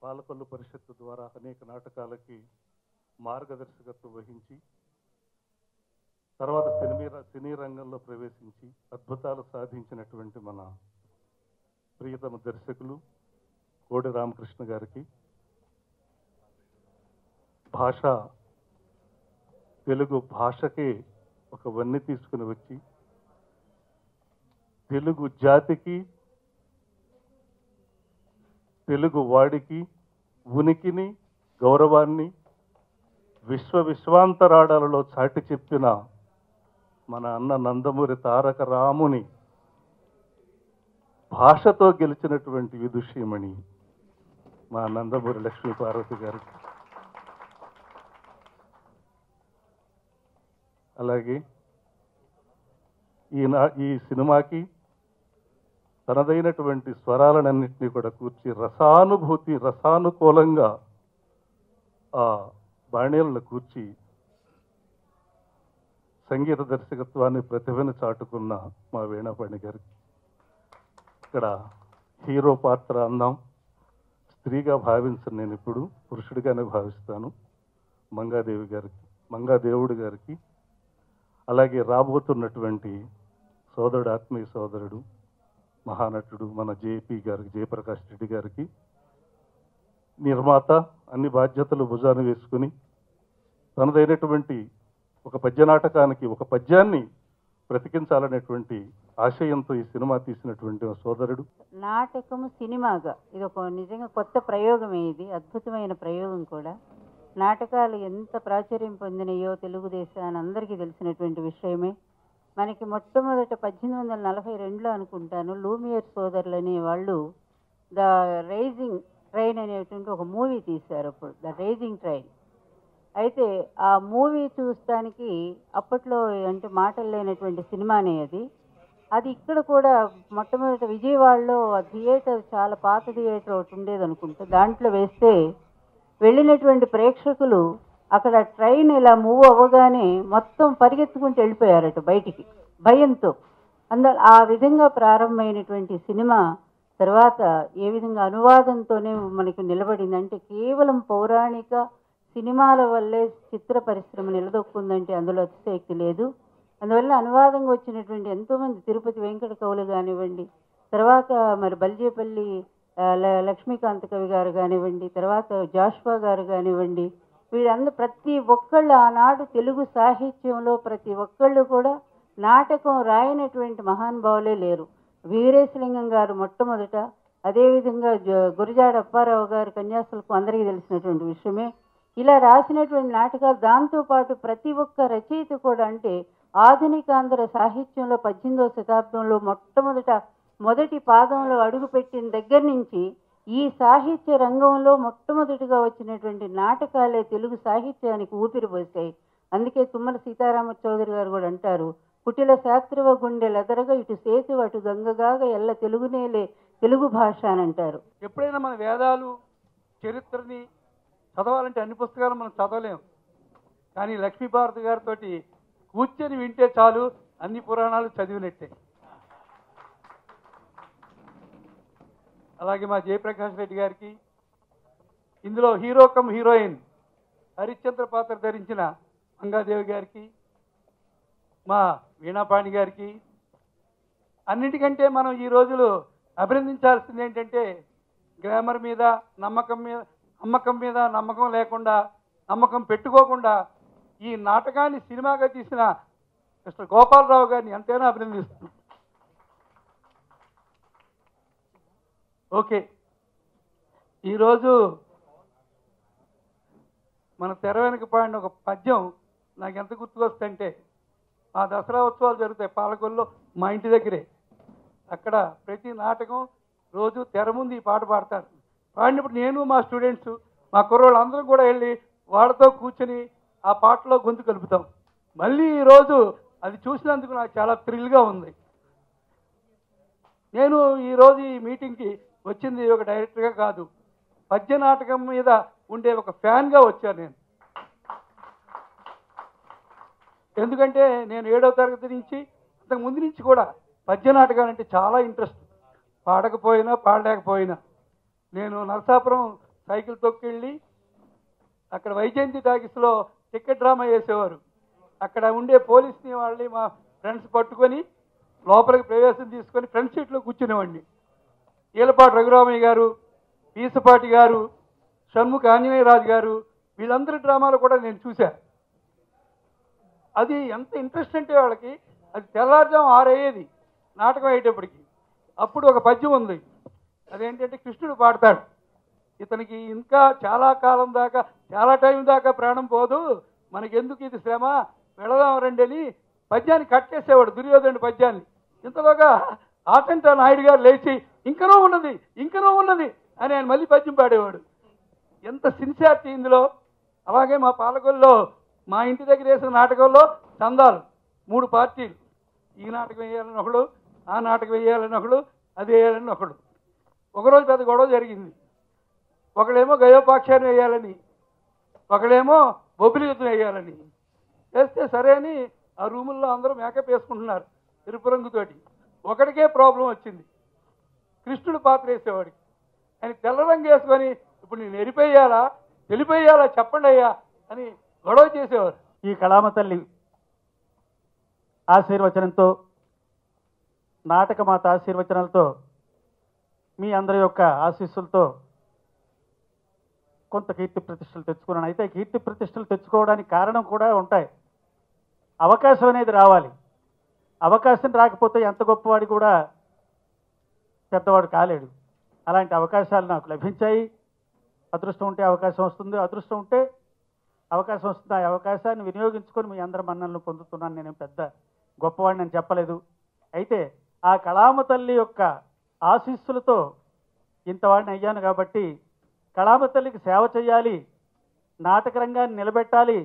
పాలకొల్లు పరిషత్తు ద్వారా అనేక నాటకాలకి మార్గదర్శకత్వం వహించి తర్వాత సినీ రంగంలో ప్రవేశించి అద్భుతాలు సాధించినటువంటి మన ప్రియతమ దర్శకులు కోడి రామకృష్ణ గారికి తెలుగు భాషకే ఒక వన్నె తీసుకుని వచ్చి తెలుగు జాతికి తెలుగు వాడికి ఉనికిని గౌరవాన్ని విశ్వాంతరాడాలలో చాటి చెప్పిన మన అన్న నందమూరి తారక రాముని భాషతో గెలిచినటువంటి విదుషీమణి మా నందమూరి లక్ష్మీ పార్వతి గారికి, అలాగే ఈ సినిమాకి తనదైనటువంటి స్వరాలన్నింటినీ కూడా కూర్చి రసానుకూలంగా ఆ బాణీలను కూర్చి సంగీత దర్శకత్వాన్ని ప్రతిభను చాటుకున్న మా వీణాపాణి గారికి, ఇక్కడ హీరో పాత్ర అందాం స్త్రీగా భావించను, నేను ఇప్పుడు పురుషుడిగానే భావిస్తాను, మంగాదేవుడి గారికి, అలాగే రాబోతున్నటువంటి సోదరుడు, ఆత్మీయ సోదరుడు, మహానటుడు మన జయప్రకాష్ రెడ్డి గారికి, నిర్మాత అన్ని బాధ్యతలు భుజాన వేసుకుని తనదైనటువంటి ఒక పద్య నాటకానికి ఒక పద్యాన్ని బ్రతికించాలనేటువంటి ఆశయంతో ఈ సినిమా తీసినటువంటి సోదరుడు. నాటకము సినిమాగా ఇది ఒక నిజంగా కొత్త ప్రయోగమే, ఇది అద్భుతమైన ప్రయోగం కూడా. నాటకాలు ఎంత ప్రాచుర్యం పొందినాయో తెలుగుదేశాన్ని అందరికీ తెలిసినటువంటి విషయమే. మనకి మొట్టమొదట 1842లో అనుకుంటాను లూమియర్ సోదరులు అనే వాళ్ళు ద రైజింగ్ ట్రైన్ అనేటువంటి ఒక మూవీ తీశారు. అప్పుడు ద రైజింగ్ ట్రైన్. అయితే ఆ మూవీ చూస్తానికి అప్పట్లో అంటే మాటలు లేనటువంటి సినిమానే అది ఇక్కడ కూడా మొట్టమొదట విజయవాడలో థియేటర్, చాలా పాత థియేటర్ ఒకటి ఉండేది అనుకుంటా, దాంట్లో వేస్తే వెళ్ళినటువంటి ప్రేక్షకులు అక్కడ ట్రైన్ ఇలా మూవ్ అవ్వగానే మొత్తం పరిగెత్తుకుంటూ వెళ్ళిపోయారట బయటికి భయంతో. ఆ విధంగా ప్రారంభమైనటువంటి సినిమా తర్వాత ఏ విధంగా అనువాదంతోనే మనకు నిలబడిందంటే, కేవలం పౌరాణిక సినిమాల వల్లే చిత్ర పరిశ్రమ నిలదొక్కుందంటే అందులో అతిశయోక్తి లేదు. అందువల్ల అనువాదంగా వచ్చినటువంటి ఎంతోమంది తిరుపతి వెంకట కవులు కానివ్వండి, తర్వాత మరి బల్జేపల్లి లక్ష్మీకాంత కవి గారు కానివ్వండి, తర్వాత జాషువా గారు కానివ్వండి, వీళ్ళందరూ ప్రతి ఒక్కళ్ళు ఆనాడు తెలుగు సాహిత్యంలో ప్రతి ఒక్కళ్ళు కూడా నాటకం రాయనటువంటి మహానుభావులే లేరు. వీరేశలింగం గారు మొట్టమొదట, అదేవిధంగా గురజాడ అప్పారావు గారు కన్యాశుల్కం అందరికీ తెలిసినటువంటి విషయమే. ఇలా రాసినటువంటి నాటకాలు, దాంతోపాటు ప్రతి ఒక్క రచయిత కూడా అంటే ఆధునికాంధ్ర సాహిత్యంలో 18వ శతాబ్దంలో మొదటి పాదంలో అడుగుపెట్టిన దగ్గర నుంచి ఈ సాహిత్య రంగంలో మొట్టమొదటిగా వచ్చినటువంటి నాటకాలే తెలుగు సాహిత్యానికి ఊపిరి పోసాయి. అందుకే తుమ్మల సీతారామ చౌదరి గారు కూడా అంటారు, కుటిల శాస్త్రవ గుండె లెదరగా ఇటు సేతు అటు గంగగాగా ఎల్ల తెలుగునేలే తెలుగు భాష అని అంటారు. ఎప్పుడైనా మన వేదాలు చరిత్రని చదవాలంటే అన్ని పుస్తకాలు మనం చదవలేము, కానీ లక్ష్మీభారతి గారితో కూర్చొని వింటే చాలు అన్ని పురాణాలు చదివినట్టే. అలాగే మా జయప్రకాష్ రెడ్డి గారికి, ఇందులో హీరో కమ్ హీరోయిన్ హరిశ్చంద్ర పాత్ర ధరించిన మంగాదేవి గారికి, మా వీణాపాణి గారికి, అన్నిటికంటే మనం ఈ రోజులు అభినందించాల్సింది ఏంటంటే, గ్రామర్ మీద నమ్మకం మీద నమ్మకం లేకుండా, నమ్మకం పెట్టుకోకుండా ఈ నాటకాన్ని సినిమాగా తీసిన మిస్టర్ గోపాలరావు గారిని ఎంతైనా అభినందిస్తున్నాం. ఓకే, ఈరోజు మన తెర వెనక పాడిన ఒక పద్యం నాకు ఎంత గుర్తుకొస్తుందంటే, ఆ దసరా ఉత్సవాలు జరుగుతాయి పాలకొల్లో మా ఇంటి దగ్గరే. అక్కడ ప్రతి నాటకం రోజు తెర ముందు ఈ పాట పాడతారు. పాడినప్పుడు నేను మా స్టూడెంట్స్, మా కుర్రోళ్ళు అందరం కూడా వెళ్ళి వాళ్ళతో కూర్చొని ఆ పాటలో గొంతు కలుపుతాం. మళ్ళీ ఈరోజు అది చూసినందుకు నాకు చాలా థ్రిల్గా ఉంది. నేను ఈరోజు ఈ మీటింగ్కి వచ్చింది ఒక డైరెక్టర్గా కాదు, పద్య నాటకం మీద ఉండే ఒక ఫ్యాన్గా వచ్చాను నేను. ఎందుకంటే నేను 7వ తరగతి నుంచి అంతకు ముందు నుంచి కూడా పద్య నాటకాలంటే చాలా ఇంట్రెస్ట్. పాడకపోయినా పాడలేకపోయినా నేను నరసాపురం సైకిల్ తొక్కెళ్ళి అక్కడ వైజయంతి టాకీస్లో టికెట్ డ్రామా వేసేవారు. అక్కడ ఉండే పోలీస్ని వాళ్ళని మా ఫ్రెండ్స్ పట్టుకొని లోపలికి ప్రవేశం తీసుకొని ఫ్రంట్ సీట్లో కూర్చునేవాడిని. ఈలపాటి రఘురామయ్య గారు, పీసపాటి గారు, షణ్ముఖ ఆంజనేయరాజు గారు, వీళ్ళందరి డ్రామాలు కూడా నేను చూశాను. అది ఎంత ఇంట్రెస్ట్ అంటే వాళ్ళకి, అది తెల్లారుజాము 6 అయ్యేది నాటకం అయ్యేటప్పటికి. అప్పుడు ఒక పద్యం ఉంది, అదేంటంటే కృష్ణుడు పాడతాడు, ఇతనికి ఇంకా చాలా కాలం దాకా, చాలా టైం దాకా ప్రాణం పోదు, మనకెందుకు ఇది శ్రమ, వెళదాం రండి అని పద్యాన్ని కట్ చేసేవాడు, దుర్యోధనుడి పద్యాన్ని. ఇంతలోగా ఆటంట నాయుడు గారు లేచి ఇంకనో ఉన్నది అని ఆయన మళ్ళీ పద్యం పాడేవాడు. ఎంత సిన్సియారిటీ ఇందులో. అలాగే మా పాలకొల్లో మా ఇంటి దగ్గర వేసిన నాటకంలో చందాలు 3 పార్టీలు, ఈ నాటకం వేయాలని ఒకడు, ఆ నాటకం వేయాలని ఒకడు, అది వేయాలని ఒకడు. ఒకరోజు పెద్ద గొడవ జరిగింది. ఒకడేమో గయోపాఖ్యాన్ని వేయాలని, ఒకడేమో బొబ్బిలి యుద్ధం వేయాలని వేస్తే సరే అని ఆ రూముల్లో అందరూ మేకప్ వేసుకుంటున్నారు ఎరుపు రంగుతోటి. ఒకడికే ప్రాబ్లం వచ్చింది, కృష్ణుడు పాత్ర వేసేవాడికి. ఆయన తెల్ల రంగు వేసుకొని ఇప్పుడు నేను ఎరిపోయాలా వెళ్ళిపోయాలా చెప్పండి అయ్యా అని గొడవ చేసేవారు. ఈ కళామ తల్లి ఆశీర్వచనంతో, నాటకమాత ఆశీర్వచనాలతో, మీ అందరి యొక్క ఆశీస్సులతో కొంత కీర్తి ప్రతిష్టలు తెచ్చుకున్నాను. అయితే కీర్తి ప్రతిష్టలు తెచ్చుకోవడానికి కారణం కూడా ఉంటాయి. అవకాశం అనేది రావాలి. అవకాశం రాకపోతే ఎంత గొప్పవాడి కూడా పెద్దవాడు కాలేడు. అలాంటి అవకాశాలు నాకు లభించాయి. అదృష్టం ఉంటే అవకాశం వస్తుంది, అదృష్టం ఉంటే అవకాశం వస్తుంది. ఆ అవకాశాన్ని వినియోగించుకొని మీ అందరి మన్ననలు పొందుతున్నాను. నేను పెద్ద గొప్పవాడిని అని చెప్పలేదు. అయితే ఆ కళామ తల్లి యొక్క ఆశీస్సులతో ఇంతవాడిని అయ్యాను కాబట్టి కళామ తల్లికి సేవ చేయాలి, నాటక రంగాన్ని నిలబెట్టాలి,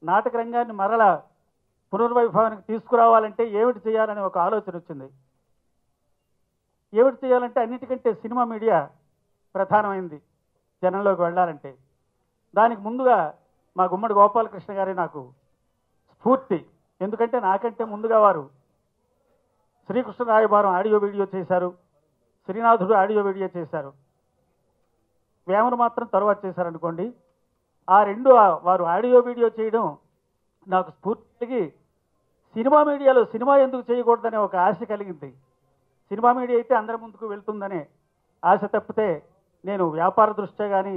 నాటక రంగాన్ని మరల పునర్వైభవానికి తీసుకురావాలంటే ఏమిటి చేయాలని ఒక ఆలోచన వచ్చింది. ఏమిటి చేయాలంటే అన్నిటికంటే సినిమా మీడియా ప్రధానమైంది జనంలోకి వెళ్ళాలంటే. దానికి ముందుగా మా గుమ్మడి గోపాలకృష్ణ గారే నాకు స్ఫూర్తి. ఎందుకంటే నాకంటే ముందుగా వారు శ్రీకృష్ణ రాయబారం ఆడియో వీడియో చేశారు, శ్రీనాథుడు ఆడియో వీడియో చేశారు, వేమను మాత్రం తర్వాత చేశారనుకోండి. ఆ రెండు వారు ఆడియో వీడియో చేయడం నాకు స్ఫూర్తికి సినిమా మీడియాలో సినిమా ఎందుకు చేయకూడదనే ఒక ఆశ కలిగింది. సినిమా మీడియా అయితే అందరి ముందుకు వెళ్తుందనే ఆశ తప్పితే నేను వ్యాపార దృష్ట్యా కానీ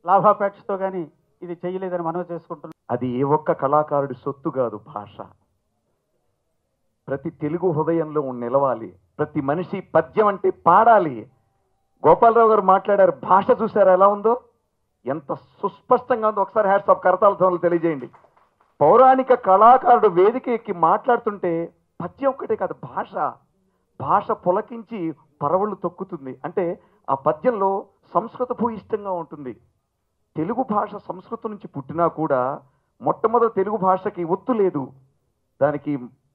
లాభాపేక్షతో కానీ ఇది చేయలేదని మనవి చేసుకుంటున్నాను. అది ఏ ఒక్క కళాకారుడి సొత్తు కాదు భాష. ప్రతి తెలుగు హృదయంలో నిలవాలి. ప్రతి మనిషి పద్యం అంటే పాడాలి. గోపాలరావు గారు మాట్లాడారు, భాష చూసారా ఎలా ఉందో, ఎంత సుస్పష్టంగా ఉందో. ఒకసారి హ్యాట్స్ ఆఫ్ కరతాళ ధ్వనులు తెలియజేయండి. పౌరాణిక కళాకారుడు వేదిక ఎక్కి మాట్లాడుతుంటే పద్యం ఒక్కటే కాదు, భాష పులకించి పరవళ్ళు తొక్కుతుంది. అంటే ఆ పద్యంలో సంస్కృత భూయిష్టంగా ఉంటుంది. తెలుగు భాష సంస్కృతం నుంచి పుట్టినా కూడా మొట్టమొదటి తెలుగు భాషకి ఒత్తు లేదు. దానికి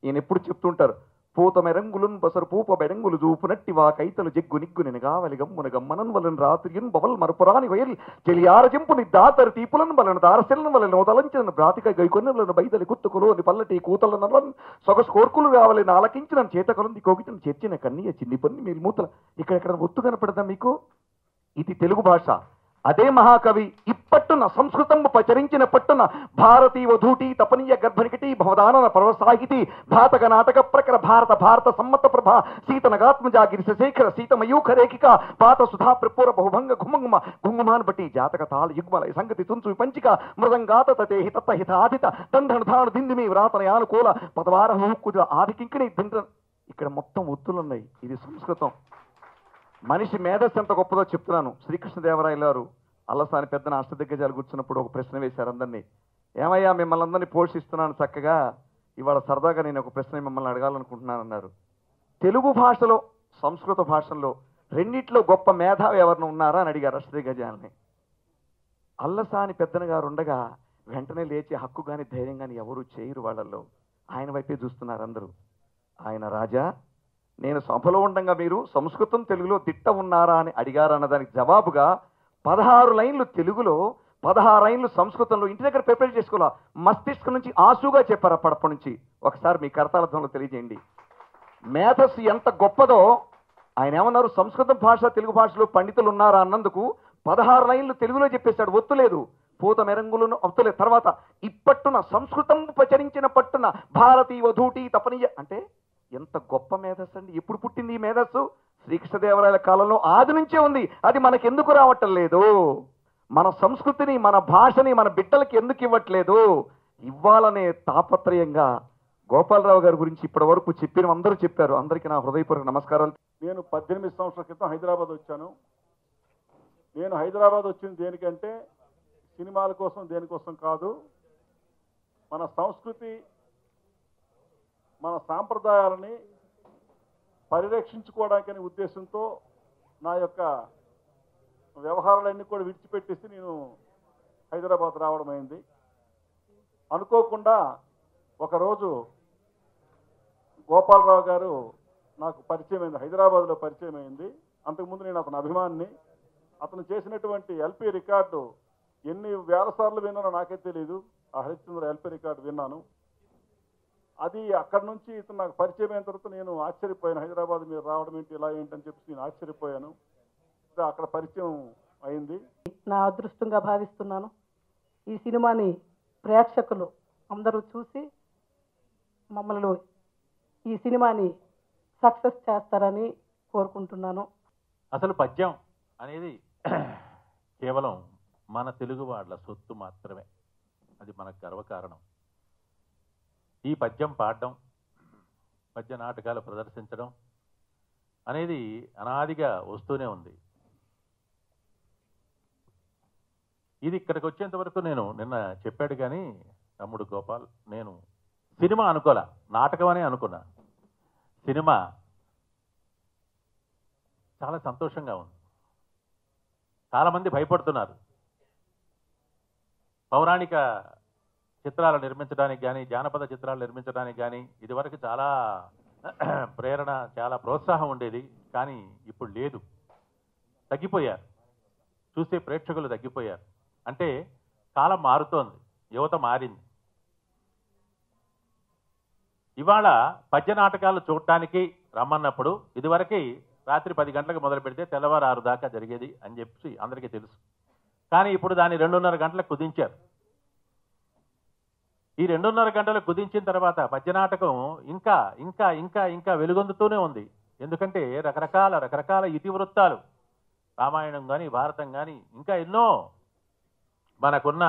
ఈయన ఎప్పుడు చెప్తుంటారు, పూత మెరంగులున్ బసరు పూప బెరంగులు చూపునట్టి వా కైతలు జగ్గు నిగ్గు నెనగావలి గమ్మున గమ్మనన్ వలన రాత్రియున్ బవల్ మరపురాని వయల్ చెలియారజింపు నిద్దాతరి తీపులను వలన దారశిలను వలన నోదలంచిన బ్రాతిక గైకొన్నలను బైదలి కుత్తుకులు అని పల్లటి కూతలనలను సొగసు కోర్కులు రావాలని ఆలకించిన చేతకలుంది కోగితను చేర్చిన కన్నీయ చిన్ని పన్ని మీరు మూతల. ఇక్కడెక్కడ ఒత్తు కనపడదా మీకు? ఇది తెలుగు భాష. అదే మహాకవి ఇప్పట్టున సంస్కృతం పచరించిన పట్టున భారతీ వధూటి తపనీయ గర్భనికటి భవదానన పర్వసాహితి భాతక నాటక ప్రకర భారత సమ్మత ప్రభ సీతనగాత్మజా గిరిశేఖర సీతమయూఖ రేఖిక పాత సుధా ప్రపూర బహుభంగ ఘుంగుమాన్ బట్టి జాతక తాళ యుగ్మల సంగతి తుంచు పంచిక మృదంగాత తతే హిత హితాధిత దంధను దిందిమి వ్రాతనయానుకూల పదవార హుక్కుజ ఆదికింకిని దిండ్ర. ఇక్కడ మొత్తం ఒత్తులున్నాయి. ఇది సంస్కృతం. మనిషి మేధస్సు ఎంత గొప్పదో చెప్తున్నాను. శ్రీకృష్ణదేవరాయలు గారు అల్లసాని పెద్దన అష్టదిగ్గజాలు కూర్చున్నప్పుడు ఒక ప్రశ్న వేశారు అందరినీ. ఏమయ్యా మిమ్మల్ని అందరినీ పోషిస్తున్నాను చక్కగా, ఇవాళ సరదాగా నేను ఒక ప్రశ్న మిమ్మల్ని అడగాలనుకుంటున్నాను అన్నారు. తెలుగు భాషలో సంస్కృత భాషల్లో రెండిట్లో గొప్ప మేధావి ఎవరిని ఉన్నారా అని అడిగారు అష్టదిగ్గజాలని. అల్లసాని పెద్దన గారు ఉండగా వెంటనే లేచి హక్కు కానీ ధైర్యం కానీ ఎవరు చేయరు. వాళ్ళల్లో ఆయన వైపే చూస్తున్నారు అందరూ. ఆయన రాజా, నేను సభలో ఉండగా మీరు సంస్కృతం తెలుగులో దిట్ట ఉన్నారా అని అడిగారన్న దానికి జవాబుగా 16 లైన్లు తెలుగులో 16 లైన్లు సంస్కృతంలో ఇంటి దగ్గర ప్రిపేర్ చేసుకోవాలా, మస్తిష్కం నుంచి ఆసుగా చెప్పారు అప్పటి నుంచి. ఒకసారి మీ కరతాళ ధ్వనులు తెలియజేయండి. మేధస్సు ఎంత గొప్పదో. ఆయన ఏమన్నారు, సంస్కృతం భాష తెలుగు భాషలో పండితులు ఉన్నారా అన్నందుకు 16 లైన్లు తెలుగులో చెప్పేశాడు, ఒత్తులేదు. పూత మెరంగులను ఒత్తులేదు. తర్వాత ఇప్పట్టున సంస్కృతం ప్రచరించిన పట్టున భారతీయ వధూటి తపనీయ అంటే ఎంత గొప్ప మేధస్సు అండి. ఎప్పుడు పుట్టింది ఈ మేధస్సు? శ్రీకృష్ణదేవరాయల కాలంలో ఆది నుంచే ఉంది. అది మనకెందుకు రావటం లేదు? మన సంస్కృతిని, మన భాషని మన బిడ్డలకి ఎందుకు ఇవ్వట్లేదు? ఇవ్వాలనే తాపత్రయంగా గోపాలరావు గారి గురించి ఇప్పటి వరకు చెప్పిన అందరూ చెప్పారు. అందరికీ నా హృదయపూర్వక నమస్కారాలు. నేను 18 సంవత్సరాల క్రితం హైదరాబాద్ వచ్చాను. నేను హైదరాబాద్ వచ్చింది దేనికంటే సినిమాల కోసం, దేనికోసం కాదు. మన సంస్కృతి, మన సాంప్రదాయాలని పరిరక్షించుకోవడానికనే ఉద్దేశంతో నా యొక్క వ్యవహారాలన్నీ కూడా విడిచిపెట్టేసి నేను హైదరాబాద్ రావడం అయింది. అనుకోకుండా ఒకరోజు గోపాలరావు గారు నాకు పరిచయం అయింది, హైదరాబాద్లో పరిచయం అయింది. అంతకుముందు నేను అతని అభిమానిని. అతను చేసినటువంటి ఎల్పి రికార్డు ఎన్ని వేల సార్లు విన్నానో నాకే తెలియదు. ఆ హరిశ్చంద్ర ఎల్పి రికార్డు విన్నాను. అది అక్కడి నుంచి ఇతను నాకు పరిచయం అయిన తర్వాత నేను ఆశ్చర్యపోయాను. హైదరాబాద్ మీరు రావడం ఏంటి, ఇలా ఏంటని చెప్పి నేను ఆశ్చర్యపోయాను. అక్కడ పరిచయం అయింది. నా అదృష్టంగా భావిస్తున్నాను. ఈ సినిమాని ప్రేక్షకులు అందరూ చూసి మమ్మల్ని ఈ సినిమాని సక్సెస్ చేస్తారని కోరుకుంటున్నాను. అసలు పద్యం అనేది కేవలం మన తెలుగు వాళ్ళ సొత్తు మాత్రమే. అది మనకు గర్వకారణం. ఈ పద్యం పాడడం, పద్య నాటకాలు ప్రదర్శించడం అనేది అనాదిగా వస్తూనే ఉంది. ఇది ఇక్కడికి వచ్చేంత వరకు నేను నిన్న చెప్పాడు కానీ తమ్ముడు గోపాల్, నేను సినిమా అనుకోలే, నాటకం అనే అనుకున్నా. సినిమా చాలా సంతోషంగా ఉంది. చాలామంది భయపడుతున్నారు. పౌరాణిక చిత్రాలు నిర్మించడానికి కానీ, జానపద చిత్రాలు నిర్మించడానికి కానీ ఇదివరకు చాలా ప్రేరణ, చాలా ప్రోత్సాహం ఉండేది. కానీ ఇప్పుడు లేదు, తగ్గిపోయారు. చూసే ప్రేక్షకులు తగ్గిపోయారు. అంటే కాలం మారుతోంది, యువత మారింది. ఇవాళ పద్య నాటకాలు చూడటానికి రమ్మన్నప్పుడు ఇదివరకు రాత్రి 10 గంటలకు మొదలు పెడితే తెల్లవారు 6 దాకా జరిగేది అని చెప్పి అందరికీ తెలుసు. కానీ ఇప్పుడు దాన్ని 2:30 గంటలకు కుదించారు. ఈ 2:30 గంటలకు కుదించిన తర్వాత పద్య నాటకం ఇంకా ఇంకా ఇంకా ఇంకా వెలుగొందుతూనే ఉంది. ఎందుకంటే రకరకాల ఇతివృత్తాలు, రామాయణం కానీ, భారతం కానీ, ఇంకా ఎన్నో మనకున్న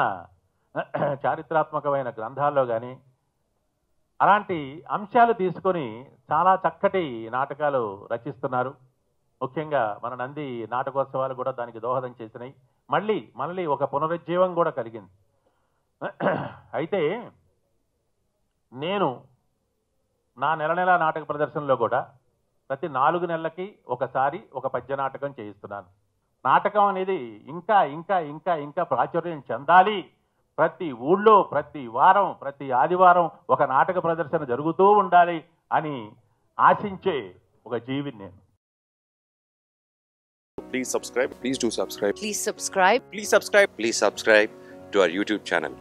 చారిత్రాత్మకమైన గ్రంథాల్లో కానీ అలాంటి అంశాలు తీసుకొని చాలా చక్కటి నాటకాలు రచిస్తున్నారు. ముఖ్యంగా మన నంది నాటకోత్సవాలు కూడా దానికి దోహదం చేసినాయి. మళ్ళీ ఒక పునరుజ్జీవం కూడా కలిగింది. అయితే నేను నా నెల నాటక ప్రదర్శనలో కూడా ప్రతి 4 నెలలకి ఒకసారి ఒక పద్య నాటకం చేయిస్తున్నాను. నాటకం అనేది ఇంకా ఇంకా ఇంకా ఇంకా ప్రాచుర్యం చెందాలి. ప్రతి ఊళ్ళో, ప్రతి వారం, ప్రతి ఆదివారం ఒక నాటక ప్రదర్శన జరుగుతూ ఉండాలి అని ఆశించే ఒక జీవిని నేను. Please subscribe. Please do subscribe. Please subscribe. Please subscribe. Please subscribe to our YouTube channel.